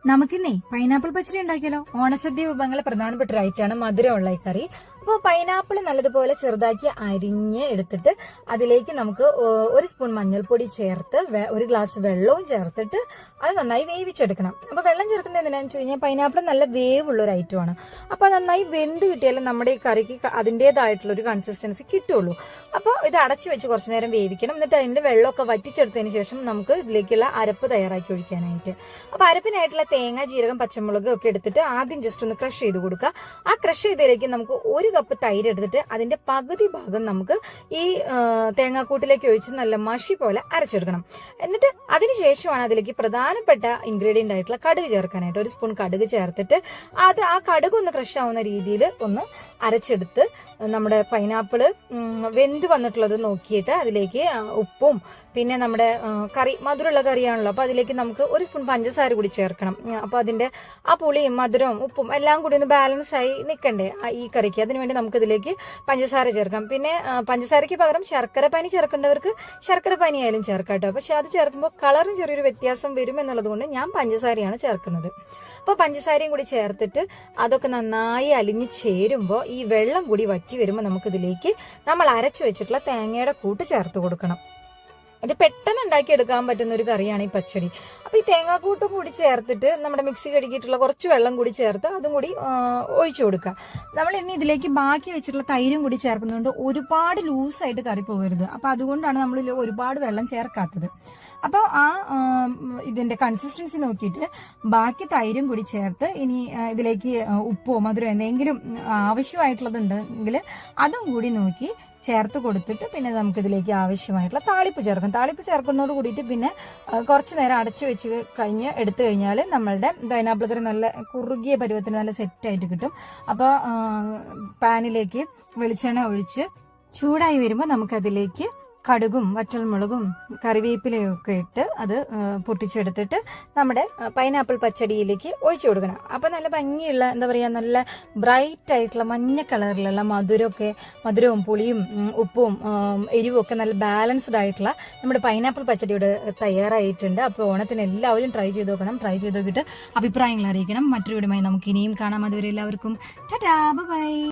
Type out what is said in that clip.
നമുക്കിന്നേ pineapple പച്ചടി ഉണ്ടാക്കിയാലോ? ഓണസദ്യ വിഭവങ്ങളെ പ്രധാനപ്പെട്ട ഒരു ഐറ്റാണ് മധുരമുള്ള ഈ കറി. അപ്പോൾ പൈനാപ്പിൾ നല്ലതുപോലെ ചെറുതാക്കി അരിഞ്ഞ് എടുത്തിട്ട് അതിലേക്ക് നമുക്ക് 1 സ്പൂൺ മഞ്ഞൾപ്പൊടി ചേർത്ത് 1 ഗ്ലാസ് വെള്ളവും ചേർത്തിട്ട് അത് നന്നായി വേവിച്ചെടുക്കണം. അപ്പോൾ വെള്ളം ചേർക്കുന്നത് എന്തിനാന്ന് വെച്ച് കഴിഞ്ഞാൽ പൈനാപ്പിൾ നല്ല വേവുള്ള ഒരു ഐറ്റമാണ്. അപ്പോൾ നന്നായി വെന്ത് കിട്ടിയാലും നമ്മുടെ ഈ കറിക്ക് അതിൻ്റെതായിട്ടുള്ള ഒരു കൺസിസ്റ്റൻസി കിട്ടുള്ളൂ. അപ്പോൾ ഇത് അടച്ചു വെച്ച് കുറച്ച് നേരം വേവിക്കണം. എന്നിട്ട് അതിന്റെ വെള്ളമൊക്കെ വറ്റിച്ചെടുത്തതിന് ശേഷം നമുക്ക് ഇതിലേക്കുള്ള അരപ്പ് തയ്യാറാക്കി ഒഴിക്കാനായിട്ട്. അപ്പോൾ അരപ്പിനായിട്ടുള്ള തേങ്ങ, ജീരകം, പച്ചമുളക് ഒക്കെ എടുത്തിട്ട് ആദ്യം ജസ്റ്റ് ഒന്ന് ക്രഷ് ചെയ്ത് കൊടുക്കുക. ആ ക്രഷ് ചെയ്തതിലേക്ക് നമുക്ക് 1 കപ്പ് തൈര് എടുത്തിട്ട് അതിന്റെ പകുതി ഭാഗം നമുക്ക് ഈ തേങ്ങാക്കൂട്ടിലേക്ക് ഒഴിച്ച് നല്ല മഷി പോലെ അരച്ചെടുക്കണം. എന്നിട്ട് അതിനുശേഷമാണ് അതിലേക്ക് പ്രധാനപ്പെട്ട ഇൻഗ്രീഡിയന്റ് ആയിട്ടുള്ള കടുക് ചേർക്കാനായിട്ട്. 1 സ്പൂൺ കടുക് ചേർത്തിട്ട് ആ കടുക് ഒന്ന് ക്രഷ് ആവുന്ന രീതിയിൽ ഒന്ന് അരച്ചെടുത്ത് നമ്മുടെ പൈനാപ്പിള് വെന്ത് വന്നിട്ടുള്ളത് നോക്കിയിട്ട് അതിലേക്ക് ഉപ്പും പിന്നെ നമ്മുടെ കറി മധുരമുള്ള കറിയാണല്ലോ, അപ്പൊ അതിലേക്ക് നമുക്ക് 1 സ്പൂൺ പഞ്ചസാര കൂടി ചേർക്കണം. അപ്പൊ അതിന്റെ ആ പുളിയും മധുരവും ഉപ്പും എല്ലാം കൂടി ഒന്ന് ബാലൻസ് ആയി നിൽക്കണ്ടേ ഈ കറിക്ക്. അതിനുവേണ്ടി നമുക്ക് ഇതിലേക്ക് പഞ്ചസാര ചേർക്കാം. പിന്നെ പഞ്ചസാരയ്ക്ക് പകരം ശർക്കര പാനി ചേർക്കേണ്ടവർക്ക് ശർക്കര പാനി ആയാലും ചേർക്കാം കേട്ടോ. പക്ഷെ അത് ചേർക്കുമ്പോൾ കളറിന് ചെറിയൊരു വ്യത്യാസം വരും എന്നുള്ളത് കൊണ്ട് ഞാൻ പഞ്ചസാരയാണ് ചേർക്കുന്നത്. അപ്പോൾ പഞ്ചസാരയും കൂടി ചേർത്തിട്ട് അതൊക്കെ നന്നായി അലിഞ്ഞ് ചേരുമ്പോൾ ഈ വെള്ളം കൂടി വറ്റി വരുമ്പോൾ നമുക്കിതിലേക്ക് നമ്മൾ അരച്ചു വെച്ചിട്ടുള്ള തേങ്ങയുടെ കൂട്ട് ചേർത്ത് കൊടുക്കണം. ഇത് പെട്ടെന്ന് ഉണ്ടാക്കിയെടുക്കാൻ പറ്റുന്ന ഒരു കറിയാണ് ഈ പച്ചടി. അപ്പൊ ഈ തേങ്ങാക്കൂട്ടും കൂടി ചേർത്തിട്ട് നമ്മുടെ മിക്സി കഴുകിയിട്ടുള്ള കുറച്ച് വെള്ളം കൂടി ചേർത്ത് അതും കൂടി ഒഴിച്ചു കൊടുക്കുക. നമ്മൾ ഇനി ഇതിലേക്ക് ബാക്കി വെച്ചിട്ടുള്ള തൈരും കൂടി ചേർക്കുന്നതുകൊണ്ട് ഒരുപാട് ലൂസായിട്ട് കറി പോകരുത്. അപ്പൊ അതുകൊണ്ടാണ് നമ്മൾ ഒരുപാട് വെള്ളം ചേർക്കാത്തത്. അപ്പോൾ ഇതിന്റെ കൺസിസ്റ്റൻസി നോക്കിയിട്ട് ബാക്കി തൈരും കൂടി ചേർത്ത് ഇനി ഇതിലേക്ക് ഉപ്പോ മധുരോ എന്തെങ്കിലും ആവശ്യമായിട്ടുള്ളതുണ്ടെങ്കിൽ അതും കൂടി നോക്കി ചേർത്ത് കൊടുത്തിട്ട് പിന്നെ നമുക്കിതിലേക്ക് ആവശ്യമായിട്ടുള്ള താളിപ്പ് ചേർക്കാം. താളിപ്പ് ചേർക്കുന്നതോട് കൂടിയിട്ട് പിന്നെ കുറച്ച് നേരം അടച്ചു വെച്ച് എടുത്തു കഴിഞ്ഞാൽ നമ്മളുടെ പൈനാപ്പിൾ കറി നല്ല കുറുകിയ പരുവത്തിന് നല്ല സെറ്റായിട്ട് കിട്ടും. അപ്പോൾ പാനിലേക്ക് വെളിച്ചെണ്ണ ഒഴിച്ച് ചൂടായി വരുമ്പോൾ നമുക്കതിലേക്ക് കടുകും വറ്റൽമുളകും കറിവേപ്പിലയും ഒക്കെ ഇട്ട് അത് പൊട്ടിച്ചെടുത്തിട്ട് നമ്മുടെ പൈനാപ്പിൾ പച്ചടിയിലേക്ക് ഒഴിച്ചു കൊടുക്കണം. അപ്പൊ നല്ല ഭംഗിയുള്ള എന്താ പറയാ നല്ല ബ്രൈറ്റ് ആയിട്ടുള്ള മഞ്ഞ കളറിലുള്ള മധുരവും പുളിയും ഉപ്പും എരിവും ഒക്കെ നല്ല ബാലൻസ്ഡ് ആയിട്ടുള്ള നമ്മുടെ പൈനാപ്പിൾ പച്ചടിയുടെ തയ്യാറായിട്ടുണ്ട്. അപ്പോൾ ഓണത്തിന് എല്ലാവരും ട്രൈ ചെയ്ത് നോക്കണം. ട്രൈ ചെയ്ത് നോക്കിയിട്ട് അഭിപ്രായങ്ങൾ അറിയിക്കണം. മറ്റൊരു വീടുമായി നമുക്ക് ഇനിയും കാണാം. അതുവരെ എല്ലാവർക്കും ടാറ്റാ ബൈ.